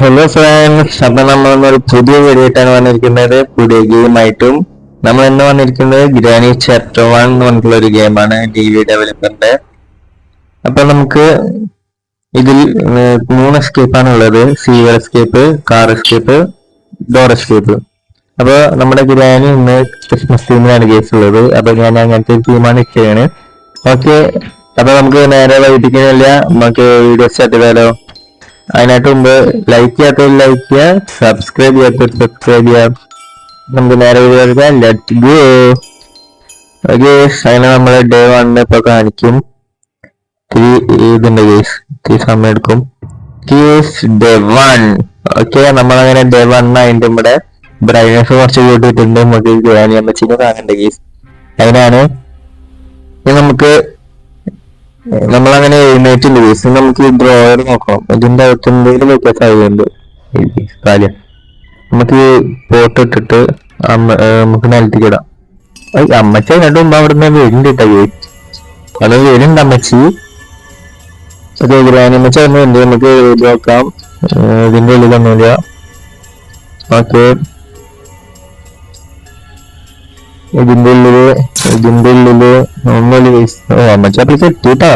Hello friends, അപ്പൊ നമ്മളൊരു പുതിയ വീഡിയോ ആയിട്ടാണ് വന്നിരിക്കുന്നത്. പുതിയ ഗെയിമായിട്ടും നമ്മൾ ഇന്ന് വന്നിരിക്കുന്നത് ഗ്രാനി ചാപ്റ്റർ 1 എന്ന് പറഞ്ഞിട്ടുള്ള ഒരു ഗെയിമാണ് DV ഡെവലപ്പറിന്റെ. അപ്പൊ നമുക്ക് ഇതിൽ 3 എസ്കേപ്പാണ് ഉള്ളത്: sewer escape, car escape, door escape. അപ്പൊ നമ്മുടെ ഗ്രാനി ഇന്ന് ക്രിസ്മസ് തീമിലാണ് കേസ് ഉള്ളത്. അപ്പൊ ഞാൻ അങ്ങനത്തെ തീമാണ് ഇരിക്കുകയാണ്. ഓക്കെ, അപ്പൊ നമുക്ക് നേരെ വൈകിട്ടില്ല, നമുക്ക് വീഡിയോ സ്റ്റാർട്ട് ചെയ്താലോ. അതിനായിട്ട് മുമ്പ് ലൈക്ക് ചെയ്യാത്തവർ ലൈക്ക് ചെയ്യുക, സബ്സ്ക്രൈബ് ചെയ്യാത്തവർ സബ്സ്ക്രൈബ് ചെയ്യാം. നമുക്ക് നേരെ വീഡിയോ ലെറ്റ് ഗോ. ഓക്കെ, അങ്ങനെ നമ്മള് ഡേ 1 ഇപ്പൊ കാണിക്കും. ഇതുണ്ട് കേസ്, ഇത്തിരി സമയം എടുക്കും. Case day 1. ഓക്കെ, നമ്മളങ്ങനെ ഡേ 1 അതിന്റെ ഇവിടെ ബ്രൈറ്റ്നസ് കുറച്ച് കൂട്ടിയിട്ടുണ്ട്. നമുക്ക് ഗ്രാനിയമ്മച്ചിനെ കാണണ്ട കേസ്. അതിനാണ് നമുക്ക് നമ്മളങ്ങനെ എഴുന്നേറ്റില്ല കേസ്. നമുക്ക് ഈ ഡ്രോയർ നോക്കണം, ഇതിന്റെ അകത്ത് എന്തെങ്കിലും വ്യത്യാസം ആയതുകൊണ്ട് കാര്യം നമുക്ക് പോട്ട് ഇട്ടിട്ട് നമുക്ക് നിലത്തേക്ക് ഇടാം. അമ്മച്ചി അതിനായിട്ട് മുമ്പ് അവിടെ നിന്ന് വരുന്നുണ്ട് കേട്ടോ കേസ്. അത് വരുന്നുണ്ട് അമ്മച്ചി. അതെ, ഗ്രാനിയമ്മച്ചി വരുന്നുണ്ട്. നമുക്ക് നോക്കാം. ഇതിന്റെ ഉള്ളിലൊന്നുമില്ല. ഓക്കെ, ഇതിന്റെ ഉള്ളില് ഒന്നുമില്ല കേസ്. അമ്മച്ചി അപ്പൊ സെറ്റിട്ടാ.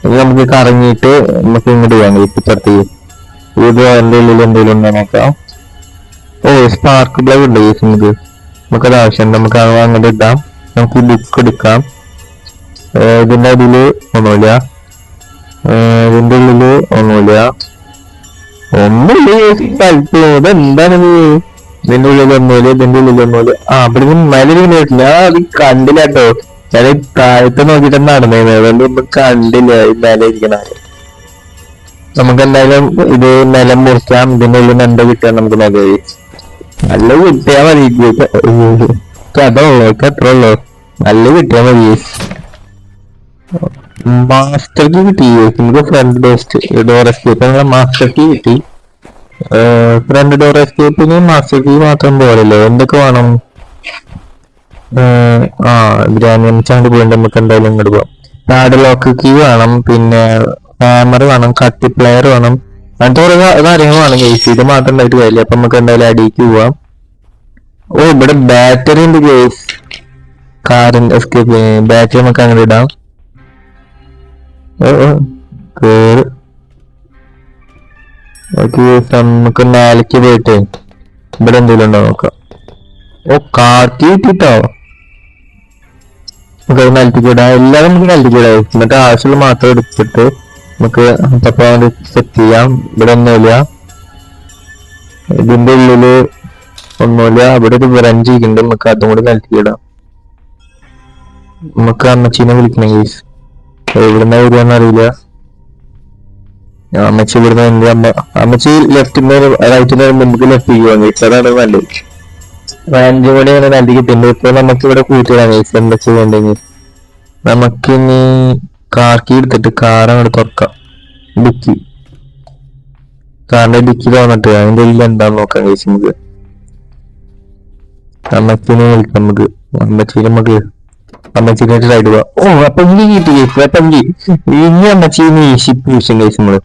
ഇത് നമുക്ക് കറങ്ങിയിട്ട് നമുക്ക് ഇങ്ങോട്ട് ചെയ്യാൻ ഇപ്പുറത്ത് ഇത് എന്റെ ഉള്ളിൽ എന്തെങ്കിലും ഉണ്ടോ നോക്കാം. സ്പാർക്ക് പ്ലഗ് ഉണ്ട് കേസ്. നമുക്കത് ആവശ്യമുണ്ട്. നമുക്ക് അങ്ങോട്ട് ഇടാം. നമുക്ക് ബുക്ക് എടുക്കാം. ഇതിന്റെ അതില് ഒന്നുമില്ല. ഇതിന്റെ ഉള്ളില് ഒന്നുമില്ല. ഇതെന്താണിത്? ഇതിന്റെ ഉള്ളിൽ ഒന്നുമില്ല. ഇതിന്റെ ഉള്ളിൽ ഒന്നുമില്ല. അവിടെ മേലിരിക്കുന്ന വീട്ടില്ല. അത് കണ്ടില്ല കേട്ടോ. ഞാൻ താഴത്ത് നോക്കിട്ട് നടന്നേന്ന്, അതുകൊണ്ട് ഒന്നും കണ്ടില്ല ഈ മേലെ ഇരിക്കണ. നമുക്ക് എന്തായാലും ഇത് നിലം മുറിക്കാം. ഇതിന്റെ ഉള്ളിൽ നിന്ന് എന്താ കിട്ടാൻ നമുക്ക് നോക്കാം. നല്ല കിട്ടിയാ മതി. അതുള്ളൂ, എത്ര ഉള്ളു? നല്ല കിട്ടിയാ മതി. മാസ്റ്റർ കീ കിട്ടി നമുക്ക്. Front door escape master key കിട്ടി. ഫ്രണ്ട് ഡോർ എസ്കേപ്പിന് മാസ്റ്റർ കീ മാത്രം പോരല്ലോ, എന്തൊക്കെ വേണം? ഗ്രാനിയമ്മച്ചാണ്ട് പോയിട്ട് നമുക്ക് എന്തായാലും ഇങ്ങോട്ട് പോവാം. പാഡ് ലോക്ക് കീ വേണം, പിന്നെ ഹാമർ വേണം, കട്ടി പ്ലെയർ വേണം, അങ്ങനത്തെ കുറെ കാര്യങ്ങൾ വേണം കേസ്. ഇത് മാത്രം ഉണ്ടായിട്ട് കാര്യമില്ല. അപ്പൊ നമുക്ക് എന്തായാലും അടിയിലേക്ക് പോവാം. ഇവിടെ ബാറ്ററി ഉണ്ട് കേസ്. കാറിന്റെ എസ്കേപ്പ് ബാറ്ററി നമുക്ക് അങ്ങനെ ഇടാം. നമുക്ക് നാലേക്ക് പോയിട്ട് ഇവിടെ എന്തെങ്കിലും ഉണ്ടോ നോക്കാം. കാർത്തി കിട്ടിട്ടോ. നമുക്ക് നിലത്തേക്ക് ഇടാം. എല്ലാം നമുക്ക് നിലത്തേക്ക് ഇടാം. എന്നിട്ട് ആവശ്യമുള്ള മാത്രം എടുത്തിട്ട് നമുക്ക് അപ്പൊ സെറ്റ് ചെയ്യാം. ഇവിടെ ഒന്നുമില്ല. ഇതിന്റെ ഉള്ളില് ഒന്നുമില്ല. ഇവിടെ ഒരു ബ്രഞ്ച് ഇരിക്കുന്നുണ്ട്. നമുക്ക് അതും കൂടി നിലത്തേക്ക് ഇടാം. നമുക്ക് അമ്മച്ചീനെ വിളിക്കണം കേസ്. എവിടുന്ന വരികയെന്ന് അറിയില്ല. അമ്മച്ചി ഇവിടുന്ന് എന്ത് അമ്മച്ചി ലെഫ്റ്റിന്റെ റൈറ്റിന്റെ നമുക്ക് ലെഫ്റ്റ് ചെയ്യുവാൻ കേസ്. അതാണ് നല്ലത്. റാഞ്ച് കൂടി അങ്ങനെ നൽകി കിട്ടുന്നുണ്ട്. ഇപ്പൊ നമുക്ക് ഇവിടെ കൂട്ടിയിടാൻ കേസ്. എന്താ ചെയ്യണ്ടെങ്കിൽ നമുക്കിനി കാർക്കി എടുത്തിട്ട് കാർ അങ്ങോട്ട് തുറക്കാം. ഡിക്കി, കാറിന്റെ ഡിക്കി തോന്നിട്ട് അതിന്റെ ഉള്ളിൽ എന്താന്ന് നോക്കാം കേസ്. നമുക്ക് അമ്മച്ചിനെ വിളിക്കാം. അമ്മച്ചിനെ റൈഡ് പോവാം. അപ്പൊ ഇനി കിട്ടി കേസ്. അപ്പൊ ഇനി അമ്മച്ചീന് ഷിപ്പ് യൂസ് കേസ്. നമ്മള്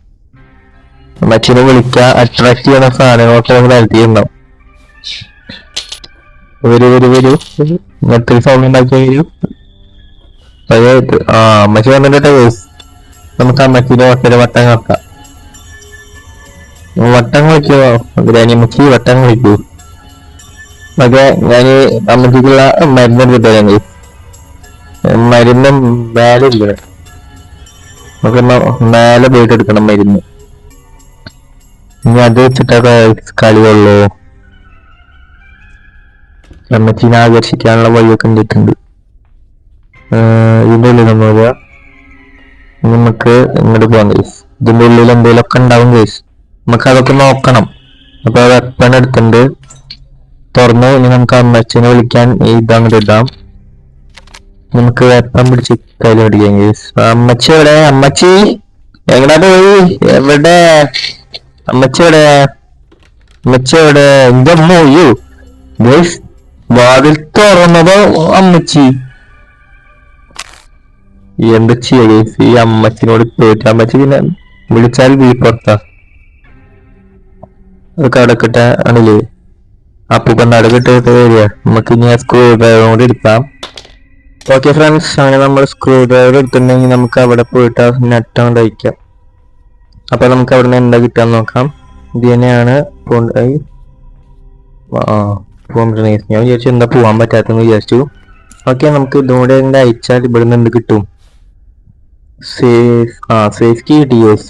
അമ്മച്ചിനെ വിളിക്കാം. അട്രാക്ട് ചെയ്യുന്ന സാധനങ്ങളൊക്കെ നമ്മൾ നൽകിയിട്ടുണ്ടാവും. വരൂ ഇങ്ങനത്തെ സൗണ്ട് ഉണ്ടാക്കിയ വരൂ. അമ്മച്ചി വന്നിട്ട് കേസ്. നമുക്ക് അമ്മച്ചിന്റെ ഒട്ടര വട്ടം കളിക്കാം. വട്ടം കളിക്കുവോ ഗ്രാനിയമ്മച്ചി? വട്ടം കളിക്കൂ. അതെ, ഞാൻ അമ്മച്ചിക്കുള്ള മരുന്ന് എടുത്തിട്ടാണ് കേസ്. മരുന്ന് മേലെ ഇല്ല. നമുക്ക് മേലെ പോയിട്ട് എടുക്കണം മരുന്ന്. ഇനി അത് വെച്ചിട്ടൊക്കെ കളിയുള്ളൂ. അമ്മച്ചീനെ ആകർഷിക്കാനുള്ള വഴിയൊക്കെ കണ്ടിട്ടുണ്ട്. ഇതിന്റെ ഉള്ളിൽ ഒന്നുമില്ല. നമുക്ക് ഇങ്ങോട്ട് പോകാം കേസ്. ഇതിന്റെ ഉള്ളിൽ എന്തെങ്കിലുമൊക്കെ ഉണ്ടാവും കേസ്. നമുക്ക് അതൊക്കെ നോക്കണം. അപ്പൊ വെപ്പൺ എടുത്തിട്ടുണ്ട്. തുറന്നു. ഇനി നമുക്ക് അമ്മച്ചീനെ വിളിക്കാൻ ഇതങ്ങോട്ട് ഇടാം. നമുക്ക് വെപ്പൺ പിടിച്ച് കയ്യിൽ പിടിക്കാം കേസ്. അമ്മച്ചി എവിടെ? അമ്മച്ചി എങ്ങടാ പോയി? എവിടെ അമ്മച്ചി? എവിടെ എന്റെ അമ്മ പോയോ ഗേസ്? വാതിൽ തുറന്നതോ അമ്മച്ചി? എന്താ ചെയ്യാ കേസ്? ഈ അമ്മച്ചിനോട് പോയിട്ട് അമ്മച്ചി പിന്നെ വിളിച്ചാൽ വീ പുറത്താ. അതൊക്കെ അടക്കിട്ട ആണില്ലേ അപ്പൂപ്പൻ്റെ അടക്കിട്ട് വരിക. നമുക്ക് ഇനി ആ സ്ക്രൂ ഡ്രൈവർ കൂടി എടുക്കാം. ഓക്കെ ഫ്രണ്ട്സ്, അങ്ങനെ നമ്മൾ സ്ക്രൂ ഡ്രൈവർ എടുത്തിട്ടുണ്ടെങ്കിൽ നമുക്ക് അവിടെ പോയിട്ട് ആ നെറ്റ് അങ്ങോട്ട് അയക്കാം. അപ്പൊ നമുക്ക് അവിടെ നിന്ന് എന്താ കിട്ടാൻ നോക്കാം. ഇത് തന്നെയാണ് പോകാൻ ഞാൻ വിചാരിച്ചു എന്താ പോകാൻ പറ്റാത്തെന്ന് വിചാരിച്ചു. ഓക്കെ, നമുക്ക് ഇതുകൂടെ എന്താ അയച്ചാൽ ഇവിടെ നിന്ന് എന്ത് കിട്ടും. സേഫ് കീ കിട്ടി ഗൈസ്.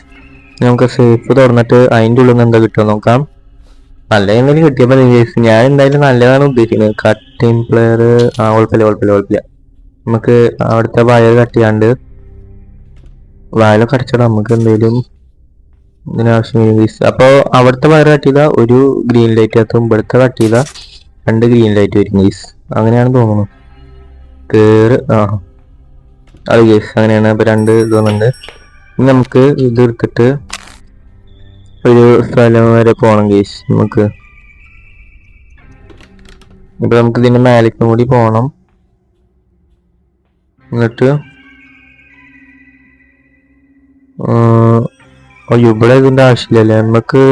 നമുക്ക് സേഫ് തുറന്നിട്ട് അതിൻ്റെ ഉള്ളിൽ നിന്ന് എന്താ കിട്ടുക നോക്കാം. നല്ല എന്തെങ്കിലും കിട്ടിയപ്പോൾ ഞാൻ എന്തായാലും നല്ലതാണ് ഉദ്ദേശിക്കുന്നത്. കട്ടിങ് പ്ലെയർ കുഴപ്പമില്ല. നമുക്ക് അവിടുത്തെ വയർ കട്ട് ചെയ്യാണ്ട് വയലൊക്കെ അടച്ചിടാം. നമുക്ക് എന്തെങ്കിലും ഇതിനാവശ്യം. അപ്പോൾ അവിടുത്തെ വയർ കട്ട് ചെയ്താൽ ഒരു ഗ്രീൻ ലൈറ്റ് എത്തും, ഇവിടുത്തെ കട്ട് ചെയ്താൽ 2 ഗ്രീൻ ലൈറ്റ് വരും ഗൈസ്. അങ്ങനെയാണ് തോന്നുന്നു. അത് ഗൈസ് അങ്ങനെയാണ്. അപ്പോൾ 2 ഇത് വന്നിട്ടുണ്ട്. ഇനി നമുക്ക് ഇത് എടുത്തിട്ട് ഒരു സ്ഥലം വരെ പോകണം ഗൈസ്. നമുക്ക് ഇപ്പൊ നമുക്ക് ഇതിന്റെ മേലേക്കും കൂടി പോകണം. എന്നിട്ട് ഇവിടെ ഇതിന്റെ ആവശ്യമില്ലല്ലേ. നമുക്ക്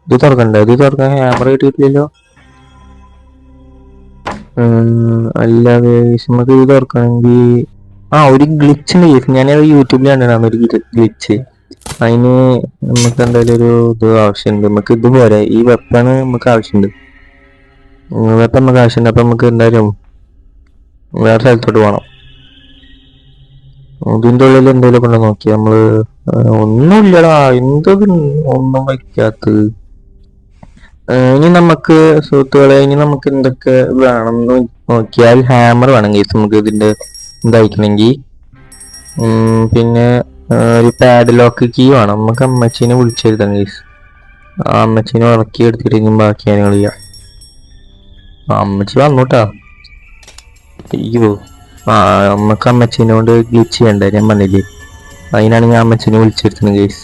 ഇത് തുറക്കണ്ടേ. ഇത് തുറക്കാൻ ക്യാമറ കിട്ടിയിട്ടില്ലല്ലോ. അല്ലാതെ നമുക്ക് ഇത് തുറക്കണമെങ്കിൽ ഒരു ഗ്ലിച്ച് ഉണ്ട് കേസ്. ഞാനത് യൂട്യൂബിൽ കണ്ടിട്ടാണ് ഒരു ഗ്ലിച്ച്. അതിന് നമുക്ക് എന്തായാലും ഒരു ഇത് ആവശ്യമുണ്ട്. നമുക്ക് ഇത് പോരെ, ഈ വെപ്പണ് നമുക്ക് ആവശ്യമുണ്ട്. വെപ്പൺ നമുക്ക് ആവശ്യമുണ്ട്. അപ്പൊ നമുക്ക് എന്തായാലും വേറെ സ്ഥലത്തോട്ട് പോകണം. ഇതിൻ്റെ ഉള്ളിൽ എന്തെങ്കിലും കൊണ്ട് നോക്കി നമ്മള് ഒന്നുമില്ലടാ. ഒന്നും വയ്ക്കാത്തത്. ഇനി നമുക്ക് സുഹൃത്തുക്കളെ, ഇനി നമുക്ക് എന്തൊക്കെ വേണമെന്ന് നോക്കിയാൽ ഹാമർ വേണം കേസ്. നമുക്ക് ഇതിന്റെ ഇതായിക്കണമെങ്കിൽ പിന്നെ ഒരു പാഡ് ലോക്ക് കീ വേണം. നമുക്ക് അമ്മച്ചീനെ വിളിച്ചെഴുതാം കേസ്. ആ അമ്മച്ചീനെ ഉറക്കി എടുത്തിട്ട് ബാക്കി കാര്യങ്ങൾ ചെയ്യാം. അമ്മച്ചി വന്നോട്ടാ. അയ്യോ, നമുക്ക് അമ്മച്ചീനോട് ഗ്ലിച്ച് ചെയ്യണ്ടേ, ഞാൻ പറഞ്ഞില്ലേ. അതിനാണ് ഞാൻ അമ്മച്ചീനെ വിളിച്ചെടുത്തത് കേസ്.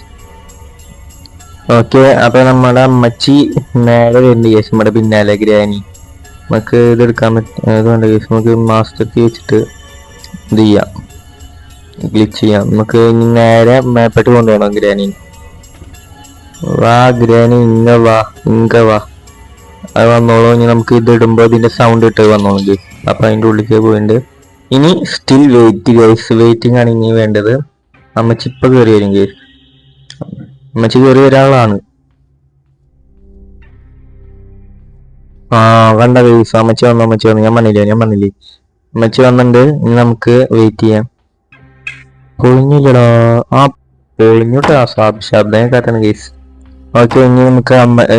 ഓക്കെ, അപ്പൊ നമ്മുടെ അമ്മച്ചി നേരെ വരുന്നുണ്ട് കേസ്. നമ്മുടെ പിന്നാലെ ഗ്രാനി. നമുക്ക് ഇതെടുക്കാൻ പറ്റും കേസ്. നമുക്ക് മാസ്റ്റർ കീ വെച്ചിട്ട് ഇത് ചെയ്യാം, ഗ്ലിച്ച് ചെയ്യാം. നമുക്ക് ഇനി നേരെ മേപ്പെട്ട് കൊണ്ടുപോകണം ഗ്രാനി. വാ ഗ്രാനി, ഇങ്ങ വാ. അത് വന്നോളൂ. ഇനി നമുക്ക് ഇത് ഇടുമ്പോ ഇതിന്റെ സൗണ്ട് ഇട്ട് വന്നോളൂ. അപ്പൊ അതിന്റെ ഉള്ളിലേക്ക് പോയിട്ടുണ്ട്. ഇനി സ്റ്റിൽ വെയിറ്റ് ഗൈസ്. വെയിറ്റിംഗ് ആണ് ഇനി വേണ്ടത്. അമ്മച്ചി ഇപ്പൊ കയറി വരും ഗൈസ്. അമ്മച്ചി കയറി വരാളാണ്. കണ്ട ഗൈസ്, അമ്മച്ചി വന്നു. ഞാൻ പറഞ്ഞില്ലേ. അമ്മച്ചി വന്നിട്ടുണ്ട്. ഇനി നമുക്ക് വെയിറ്റ് ചെയ്യാം. പൊളിഞ്ഞില്ലടാ. പൊളിഞ്ഞോട്ടാ. ശബ്ദം കേട്ടാണ് ഗൈസ്. ഓക്കെ, ഇനി നമുക്ക്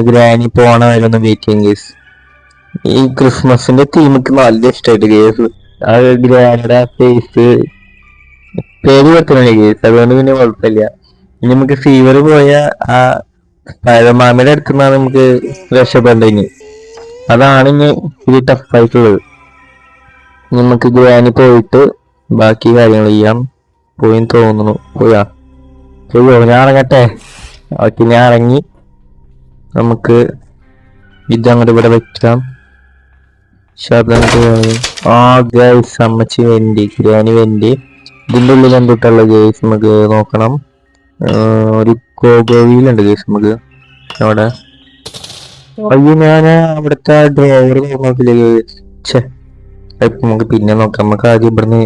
ഗ്രാനി പോണ വരെ വെയിറ്റ് ചെയ്യാം ഗൈസ്. ഈ ക്രിസ്മസിന്റെ തീമക്ക് നല്ല ഇഷ്ടമായിട്ട് ഗൈസ്. ആ ഗ്രാനിയുടെ ഫേസ് പേര് പറ്റുന്നില്ല ഗൈസ്. അതുകൊണ്ട് പിന്നെ കുഴപ്പമില്ല. ഇനി നമുക്ക് ഫീവർ പോയ ആ പഴമാമയുടെ അടുത്തുനിന്നാണ് നമുക്ക് രക്ഷപ്പെടേണ്ടത്. അതാണ് ഇനി ഇത് ടഫായിട്ടുള്ളത്. നമുക്ക് ഗ്രാനി പോയിട്ട് ബാക്കി കാര്യങ്ങൾ ചെയ്യാം. പോയി തോന്നുന്നു. പോയോ? ഞാൻ ഇറങ്ങട്ടെ. ഓക്കെ, ഞാൻ ഇറങ്ങി. നമുക്ക് ഇതങ്ങോട്ട് ഇവിടെ വെക്കാം. ശബ്ദം ഗൈസ്, അമ്മച്ചി വെന്റി, ഗ്രാനി വെന്റി. ഇതിൻ്റെ ഉള്ളിൽ എന്തിട്ടുള്ള ഗൈസ് നമുക്ക് നോക്കണം. ഒരു കോബോയിലുണ്ട് ഗൈസ്. നമുക്ക് അവിടെ ഞാൻ അവിടുത്തെ ഡ്രൈവർ നോക്കില്ല ഗൈസ്. നമുക്ക് പിന്നെ നോക്കാം. നമുക്ക് ആദ്യം ഇവിടുന്ന്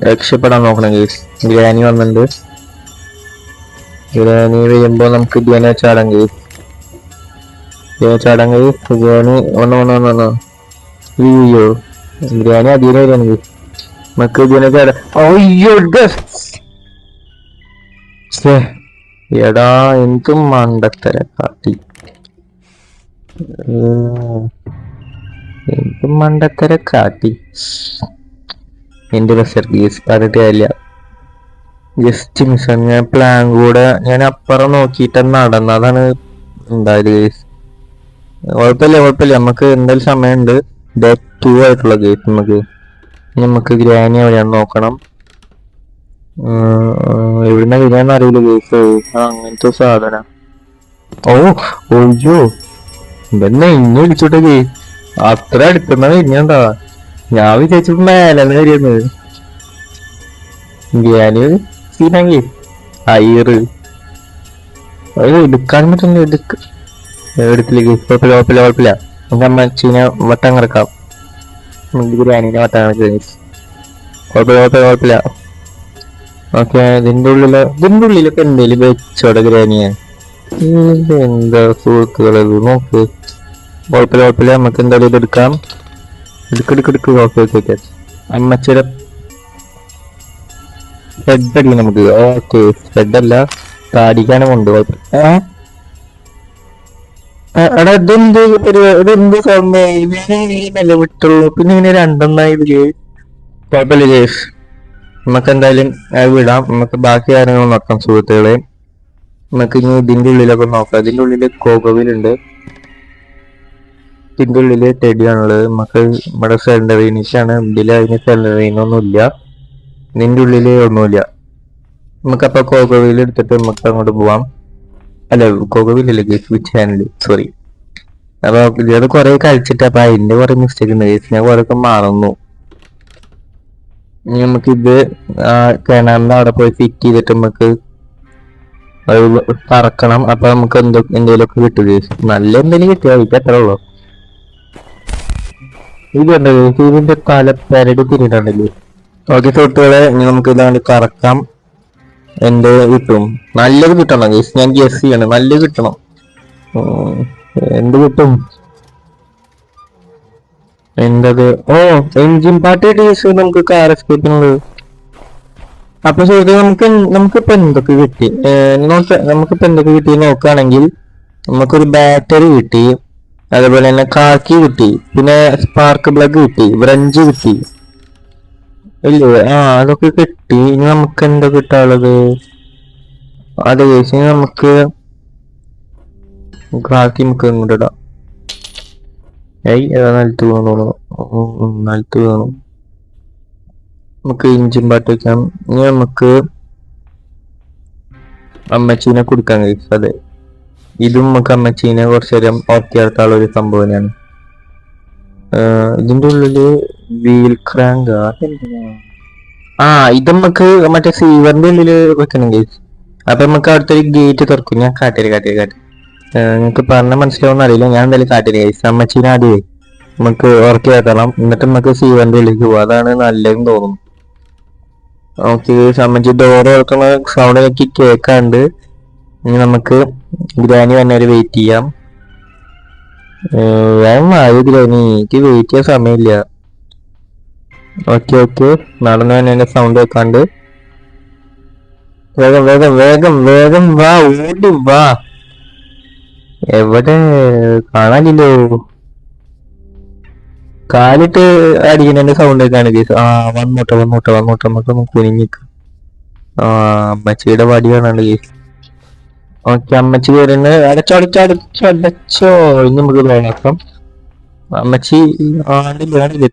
രക്ഷപ്പെടാൻ നോക്കണം ഗൈസ്. ഗ്രാനി വന്നിട്ടുണ്ട്. ഗ്രാനി വരുമ്പോ നമുക്ക് ഗ്രാനി ചാടാൻ ഗൈസ്. ഗ്രാനി വന്നോ. അയ്യോ, ഗ്രാനി അധികം വരികയാണ് ഗൈസ്. നമുക്ക് ഗ്രാനി ചാടാം. അയ്യോ എടാ, എന്തും മണ്ടത്തര കാട്ടി. എന്റെ റിസർച്ച് പറഞ്ഞിട്ട് കാര്യമില്ല. ജസ്റ്റ് മിസ്സാണ്. ഞാൻ പ്ലാൻ കൂടെ ഞാൻ അപ്പുറം നോക്കിയിട്ട് നടന്നതാണ് ഉണ്ടായത് കേസ്. കുഴപ്പമില്ല. നമുക്ക് എന്തായാലും സമയമുണ്ട്. ഡേ 2 ആയിട്ടുള്ള കേസ്. നമുക്ക് ഗ്രാനി എവിടെയാണ് നോക്കണം. എവിടുന്ന ഗ്രാനി അറിയില്ല കേസ്. അങ്ങനത്തെ സാധന. ഓയ്യോ, ഇതെന്നെ ഇന്നെ വിളിച്ചോട്ടെ കേസ്. അത്ര അടുത്തുന്ന കഴിഞ്ഞാണ്ടാ. ഞാൻ വിചാരിച്ചപ്പോ മേലെന്ന് കാര്യന്ന്. ഗ്രാനി സീനാങ്കി അയ്യറ്. അത് എടുക്കാൻ പറ്റുന്ന എടുത്തില്ല കുഴപ്പമില്ല കുഴപ്പമില്ല കുഴപ്പമില്ല. നമുക്ക് അമ്മച്ചീനെ വട്ടം കിടക്കാം. നമുക്ക് ബിരിയാണീനെ വട്ടം കിടക്കാം. കുഴപ്പമില്ല കുഴപ്പമില്ല കുഴപ്പമില്ല. ഓക്കെ, ഇതിന്റെ ഉള്ളിലൊക്കെ എന്തേലും വെച്ചോടെ ബിരിയാണിയെ. എന്താ സുഹൃത്തുക്കളത് നോക്ക്. കുഴപ്പമില്ല കുഴപ്പമില്ല, നമുക്ക് എന്തായാലും ഇത് എടുക്കാം. എടുക്കെടുക്കെടുക്ക്. Okay okay okay. അമ്മച്ചിയുടെ ഹെഡ് അടിക്കും നമുക്ക്. ഓക്കെ, ഹെഡല്ല താടിക്കാണ് കൊണ്ട്. എടാ ഇതെന്ത് ഇതെന്ത് സമയം വിട്ടുള്ളൂ. പിന്നെ ഇങ്ങനെ രണ്ടെണ്ണായി ഇത്. കുഴപ്പമില്ല കേസ്, നമുക്ക് എന്തായാലും വിടാം. നമുക്ക് ബാക്കി കാര്യങ്ങൾ നോക്കാം സുഹൃത്തുക്കളെ. നമുക്ക് ഇനി ഇതിന്റെ ഉള്ളിലൊക്കെ നോക്കാം. ഇതിന്റെ ഉള്ളില് കോകോവിലുണ്ട്, ഇതിന്റെ ഉള്ളില് ടെഡിയാണുള്ളത്. നമുക്ക് ഇവിടെ സെൻഡറീനിഷാണ്. ഇതില് അതിന് സെൻഡറീനൊന്നുമില്ല. ഇതിന്റെ ഉള്ളില് ഒന്നുമില്ല. നമുക്കപ്പൊ കോകോവിൽ എടുത്തിട്ട് നമുക്ക് അങ്ങോട്ട് പോവാം. അല്ല, കോകോവിലല്ലേ ഗേസ് ചാനൽ, സോറി. അപ്പൊ ഇത് കുറെ കളിച്ചിട്ട് അപ്പൊ അതിന്റെ കുറെ മിസ്റ്റേക്ക് ഉണ്ട് ഗേസ്. ഞാൻ കുറെ മാറുന്നു. നമുക്കിത് കിണറിന്റെ അവിടെ പോയി ഫിറ്റ് ചെയ്തിട്ട് നമുക്ക് പറക്കണം. അപ്പൊ നമുക്ക് എന്തെങ്കിലുമൊക്കെ കിട്ടും ഗേസ്. നല്ല എന്തെങ്കിലും കിട്ടിയാൽ ഇപ്പൊ എത്ര ഉള്ളു. ഇത് കണ്ടോ ഗേസ്, ഇതിന്റെ തല പെരടി തിരിഞ്ഞിട്ടുണ്ടല്ലോ. ഓക്കെ സുഹൃത്തുക്കളെ, ഇനി നമുക്ക് ഇതാണ്ട് കറക്കാം. എന്ത് കിട്ടും? നല്ലത് കിട്ടണം ഗേസ്. ഞാൻ ഗസ് ചെയ്യണം, നല്ലത് കിട്ടണം. എന്ത് കിട്ടും? എന്തത്? ഓ, എൻജിൻ പാർട്ടി ടീസ് നമുക്ക് കാർ എസ്കേപ്പിനുള്ളത്. അപ്പൊ സുഹൃത്തുക്കളെ, നമുക്കിപ്പോ എന്തൊക്കെ കിട്ടി? നമുക്കിപ്പോ എന്തൊക്കെ കിട്ടി നോക്കുകയാണെങ്കിൽ നമുക്കൊരു ബാറ്ററി കിട്ടി, അതേപോലെ തന്നെ കാക്കി കിട്ടി, പിന്നെ സ്പാർക്ക് പ്ലഗ് കിട്ടി, ബ്രഞ്ച് കിട്ടി. ഇല്ലേ? അതൊക്കെ കിട്ടി. ഇനി നമുക്ക് എന്താ കിട്ടാനുള്ളത്? അത് കഴിച്ച് നമുക്ക് കാക്കി നമുക്ക് ഇങ്ങോട്ട് ഇടാം. നിലത്ത് വീണു, നിലത്ത് വീണു. നമുക്ക് ഇഞ്ചിൻ പാട്ട് വെക്കാം. ഇനി നമുക്ക് അമ്മച്ചീനെ കൊടുക്കാൻ കഴിയും. അതെ, ഇതും നമുക്ക് അമ്മച്ചീനെ കുറച്ചു നേരം ഓർത്തി അടുത്തുള്ള ഒരു സംഭവം തന്നെയാണ്. ഇതിന്റെ ഉള്ളില് വീൽ ക്രാങ്ക്. ഇത് നമുക്ക് മറ്റേ സീവറിന്റെ ഉള്ളില് വെക്കണം ഗേസ്. അപ്പൊ നമുക്ക് അടുത്തൊരു ഗേറ്റ് തുറക്കും. ഞാൻ കാട്ടി നിങ്ങൾക്ക് പറഞ്ഞ മനസ്സിലാവുന്ന അറിയില്ല. ഞാൻ എന്തായാലും കാട്ടി ഗേസ്. അമ്മച്ചീനെ ആദ്യമേ നമുക്ക് ഉറക്കി വെക്കണം, എന്നിട്ട് നമുക്ക് സീവറിന്റെ ഉള്ളിലേക്ക് പോവാം. അതാണ് നല്ലതെന്ന് തോന്നുന്നു. ഓക്കെ, അമ്മച്ചി ഡോറ് തുറക്കുന്ന സൗണ്ട് എനിക്ക് കേൾക്കാണ്ട്. ഇനി നമുക്ക് ഗ്രാനി വന്നവരെ വെയിറ്റ് ചെയ്യാം. ഗ്രാനി എനിക്ക് വെയിറ്റ് ചെയ്യാൻ സമയമില്ല. ഓക്കെ, നടന്നു തന്നെ സൗണ്ട് വെക്കാണ്ട്. വേഗം വേഗം വേഗം വേഗം വാ, ഓടി വാ. എവിടെ കാണാനില്ലോ? കാലിട്ട് അടിക്കുന്നതിന്റെ സൗണ്ട് വെക്കാണ് കേസ്. വന്നോട്ടെ നമുക്ക് കുനിഞ്ഞിക്ക്. അമ്മച്ചിയുടെ വടി കാണാണ്ട് കേസ്. ഓക്കെ, അമ്മച്ചി വരുന്നത്. അടച്ചോ. ഇനി നമുക്ക് നോക്കാം. അമ്മച്ചി ആണ്ടില്ല